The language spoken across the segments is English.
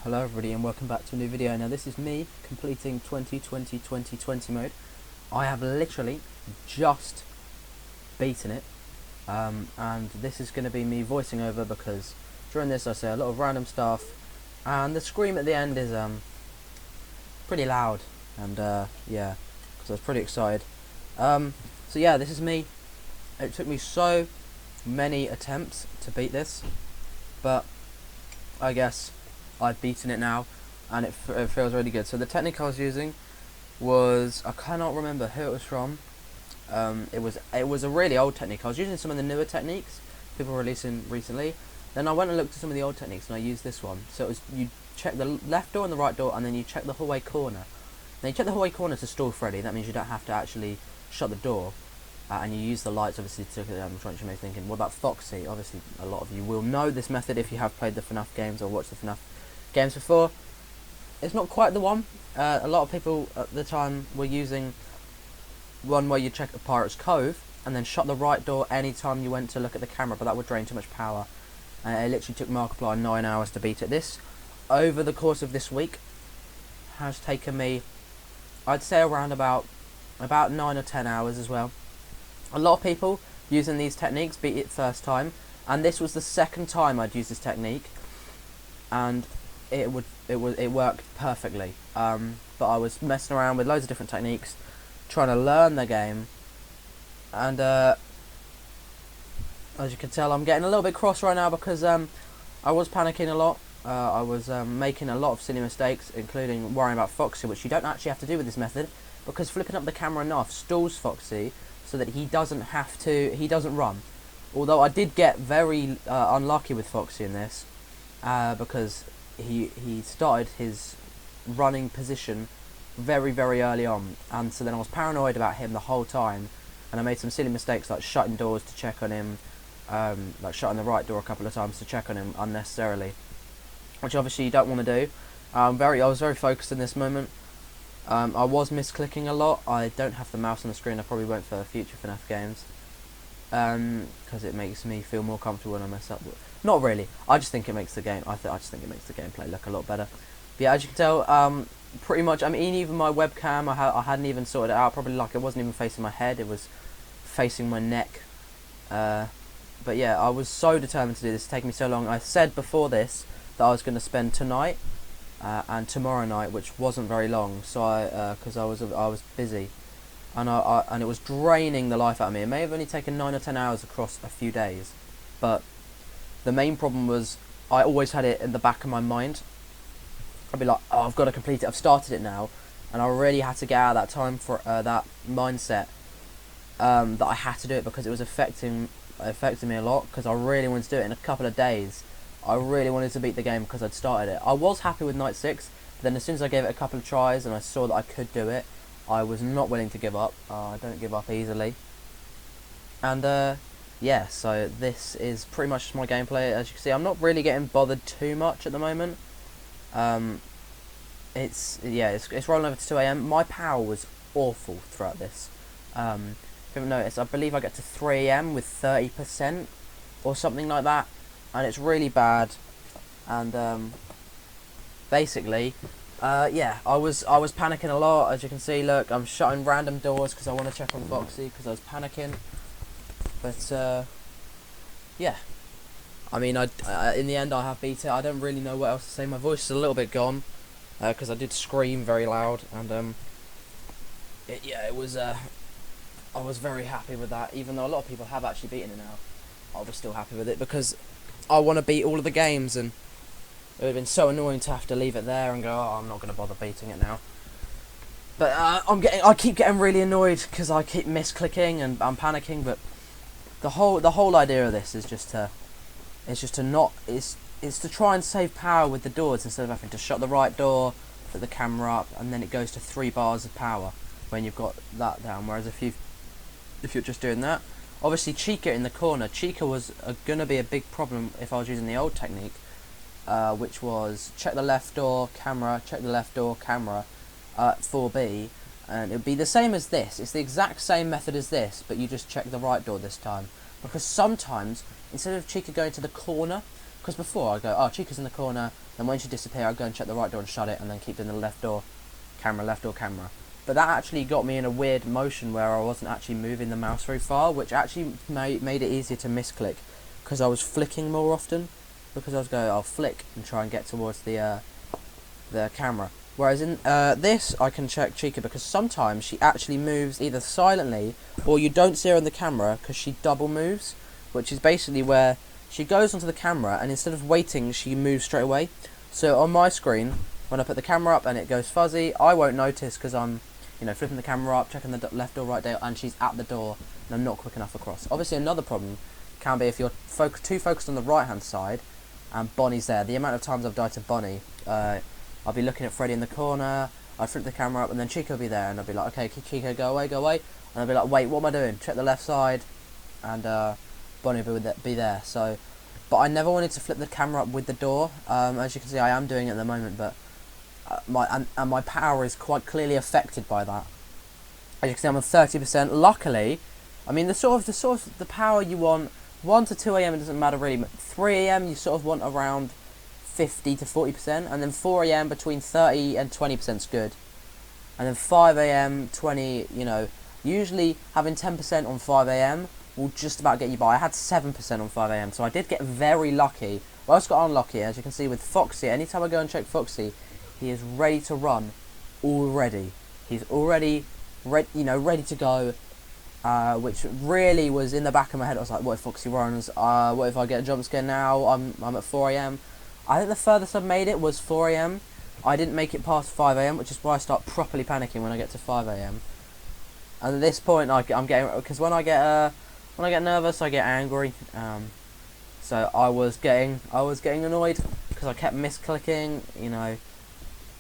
Hello everybody and welcome back to a new video. Now this is me completing 2020 mode. I have literally just beaten it, and this is going to be me voicing over because during this I say a lot of random stuff and the scream at the end is pretty loud, and yeah, because I was pretty excited. So yeah, this is me. It took me so many attempts to beat this, but I guess I've beaten it now, and it feels really good. So the technique I was using was, I cannot remember who it was from. It was a really old technique. I was using some of the newer techniques people were releasing recently. Then I went and looked at some of the old techniques, and I used this one. So it was, you check the left door and the right door, and then you check the hallway corner. Now you check the hallway corner to stall Freddy. That means you don't have to actually shut the door. And you use the lights, obviously, to I'm sure you may be thinking, what about Foxy? Obviously, a lot of you will know this method if you have played the FNAF games or watched the FNAF games before. It's not quite the one. A lot of people at the time were using one where you check the Pirate's Cove and then shut the right door anytime you went to look at the camera, but that would drain too much power. It literally took Markiplier 9 hours to beat it. This, over the course of this week, has taken me, I'd say, around about 9 or 10 hours as well. A lot of people using these techniques beat it first time, and this was the second time I'd used this technique, and it worked perfectly. But I was messing around with loads of different techniques, trying to learn the game, and as you can tell, I'm getting a little bit cross right now because I was panicking a lot. I was making a lot of silly mistakes, including worrying about Foxy, which you don't actually have to do with this method, because flipping up the camera enough stalls Foxy so that he doesn't run. Although I did get very unlucky with Foxy in this, because he started his running position very early on, and so then I was paranoid about him the whole time, and I made some silly mistakes like shutting doors to check on him, like shutting the right door a couple of times to check on him unnecessarily, which obviously you don't want to do. I was very focused in this moment. I was misclicking a lot. I don't have the mouse on the screen. I probably won't for future FNAF games, because it makes me feel more comfortable when I mess up. Not really. I just think it makes the game. I just think it makes the gameplay look a lot better. But yeah, as you can tell, pretty much. I mean, even my webcam, I hadn't even sorted it out. Probably like it wasn't even facing my head. It was facing my neck. But yeah, I was so determined to do this. It's taken me so long. I said before this that I was going to spend tonight and tomorrow night, which wasn't very long. So because I was busy, and and it was draining the life out of me. It may have only taken 9 or 10 hours across a few days, but the main problem was I always had it in the back of my mind. I'd be like, oh, I've got to complete it. I've started it now, and I really had to get out of that time for that mindset, that I had to do it because it was affecting me a lot. Because I really wanted to do it in a couple of days. I really wanted to beat the game because I'd started it. I was happy with night 6, but then as soon as I gave it a couple of tries and I saw that I could do it, I was not willing to give up. I don't give up easily. And yeah, so this is pretty much my gameplay. As you can see, I'm not really getting bothered too much at the moment. It's rolling over to 2 AM. My power was awful throughout this. If you haven't noticed, I believe I get to 3 AM with 30% or something like that, and it's really bad. And basically, yeah, I was panicking a lot. As you can see, look, I'm shutting random doors because I want to check on Foxy because I was panicking. But yeah, I mean, in the end I have beat it. I don't really know what else to say. My voice is a little bit gone because I did scream very loud, and it was. I was very happy with that, even though a lot of people have actually beaten it now. I was still happy with it because I want to beat all of the games, and it would have been so annoying to have to leave it there and go, oh, I'm not going to bother beating it now. But I keep getting really annoyed because I keep misclicking and I'm panicking. But the whole idea of this is just to try and save power with the doors instead of having to shut the right door, put the camera up, and then it goes to 3 bars of power when you've got that down. Whereas if you're just doing that, obviously Chica in the corner. Chica was gonna be a big problem if I was using the old technique, which was check the left door, camera, check the left door, camera, 4B, and it would be the same as this. It's the exact same method as this, but you just check the right door this time. Because sometimes, instead of Chica going to the corner, because before I go, oh, Chica's in the corner, then when she disappears, I go and check the right door and shut it, and then keep doing the left door camera. But that actually got me in a weird motion where I wasn't actually moving the mouse very far, which actually made it easier to misclick, because I was flicking more often, because I was going, I'll flick and try and get towards the camera. Whereas in this, I can check Chica, because sometimes she actually moves either silently, or you don't see her on the camera, because she double moves, which is basically where she goes onto the camera, and instead of waiting, she moves straight away. So on my screen, when I put the camera up and it goes fuzzy, I won't notice, because I'm, flipping the camera up, checking the left or right door, and she's at the door, and I'm not quick enough across. Obviously, another problem can be if you're too focused on the right-hand side, and Bonnie's there. The amount of times I've died to Bonnie, I'll be looking at Freddy in the corner, I'd flip the camera up, and then Chica will be there, and I'll be like, okay, Chica, go away, and I'll be like, wait, what am I doing? Check the left side, and Bonnie will be there. So, but I never wanted to flip the camera up with the door. As you can see, I am doing it at the moment, but my power is quite clearly affected by that. As you can see, I'm on 30%. Luckily, I mean, the power you want, 1 to 2 AM, it doesn't matter really, but 3 AM you sort of want around 50 to 40%, and then 4 AM between 30 and 20% is good, and then 5 AM 20, usually having 10% on 5 AM will just about get you by. I had 7% on 5 AM, so I did get very lucky. I also got unlucky, as you can see with Foxy. Anytime I go and check Foxy, he is ready to run already. He's already ready to go, which really was in the back of my head. I was like, what if Foxy runs? What if I get a jump scare now? I'm at 4 AM. I think the furthest I've made it was 4 AM. I didn't make it past 5 AM, which is why I start properly panicking when I get to 5 AM. And at this point, I'm getting, because when I get nervous, I get angry. So I was getting annoyed because I kept misclicking,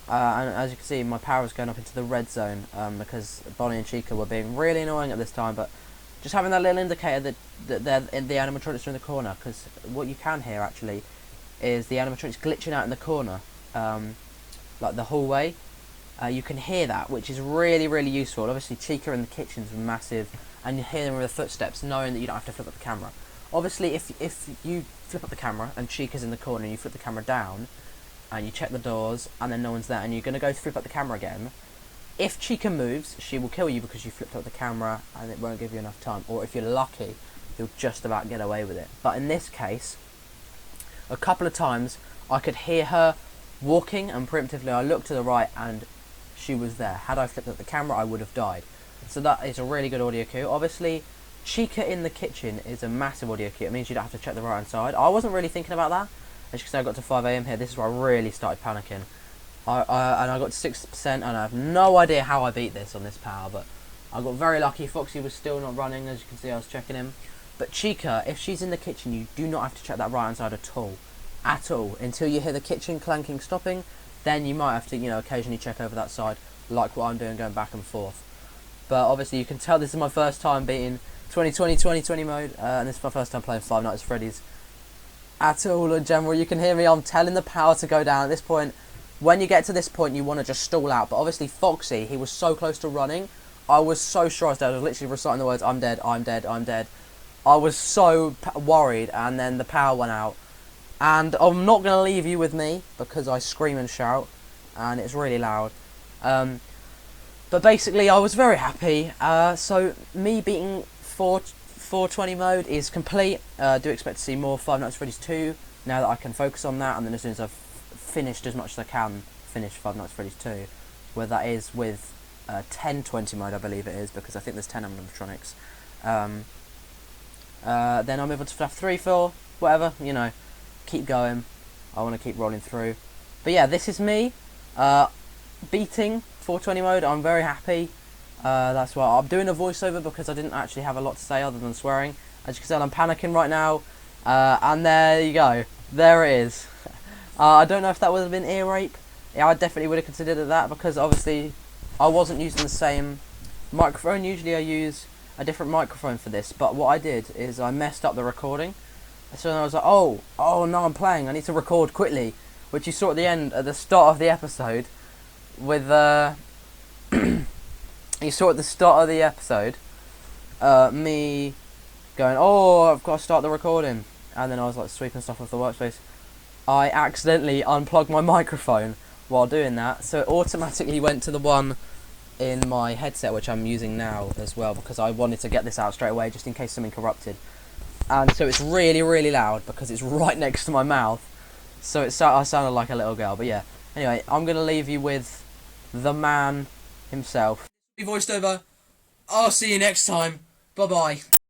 and as you can see, my power was going up into the red zone, because Bonnie and Chica were being really annoying at this time. But just having that little indicator that the animatronics are in the corner, because what you can hear actually is the animatronics glitching out in the corner, like the hallway. You can hear that, which is really, really useful. Obviously, Chica in the kitchen's massive, and you hear them with the footsteps, knowing that you don't have to flip up the camera. Obviously, if you flip up the camera and Chica's in the corner and you flip the camera down, and you check the doors, and then no one's there, and you're going to go to flip up the camera again, if Chica moves, she will kill you because you flipped up the camera, and it won't give you enough time. Or if you're lucky, you'll just about get away with it. But in this case, a couple of times, I could hear her walking, and preemptively I looked to the right, and she was there. Had I flipped up the camera, I would have died. So that is a really good audio cue. Obviously, Chica in the kitchen is a massive audio cue. It means you don't have to check the right hand side. I wasn't really thinking about that. As you can see, I got to 5 AM here. This is where I really started panicking. And I got to 60%, and I have no idea how I beat this on this power, but I got very lucky. Foxy was still not running. As you can see, I was checking him. But Chica, if she's in the kitchen, you do not have to check that right hand side at all. At all. Until you hear the kitchen clanking stopping, then you might have to, occasionally check over that side, like what I'm doing, going back and forth. But obviously, you can tell this is my first time beating 2020 mode, and this is my first time playing Five Nights at Freddy's at all in general. You can hear me, I'm telling the power to go down at this point. When you get to this point, you want to just stall out. But obviously, Foxy, he was so close to running. I was so sure I was dead. I was literally reciting the words, I'm dead, I'm dead, I'm dead. I was so worried, and then the power went out. And I'm not going to leave you with me, because I scream and shout, and it's really loud. But basically, I was very happy. So, me beating 420 mode is complete. Do expect to see more Five Nights at Freddy's 2, now that I can focus on that, and then as soon as I've finished as much as I can finish Five Nights at Freddy's 2, where that is with 1020 mode, I believe it is, because I think there's 10 animatronics. Then I'll move on to FNAF 3, 4, whatever, keep going. I want to keep rolling through. But yeah, this is me beating 420 mode. I'm very happy. That's why I'm doing a voiceover, because I didn't actually have a lot to say other than swearing. As you can tell, I'm panicking right now. And there you go. There it is. I don't know if that would have been ear rape. Yeah, I definitely would have considered it that, because obviously I wasn't using the same microphone. Usually I use a different microphone for this, but what I did is I messed up the recording. So I was like, oh no, I'm playing, I need to record quickly, which you saw at the start of the episode, with you saw at the start of the episode, me going, oh, I've got to start the recording, and then I was like sweeping stuff off the workspace. I accidentally unplugged my microphone while doing that, so it automatically went to the one in my headset, which I'm using now as well, because I wanted to get this out straight away just in case something corrupted. And so it's really, really loud because it's right next to my mouth, so I sounded like a little girl. But yeah, anyway, I'm going to leave you with the man himself. Voiced over. I'll see you next time. Bye bye.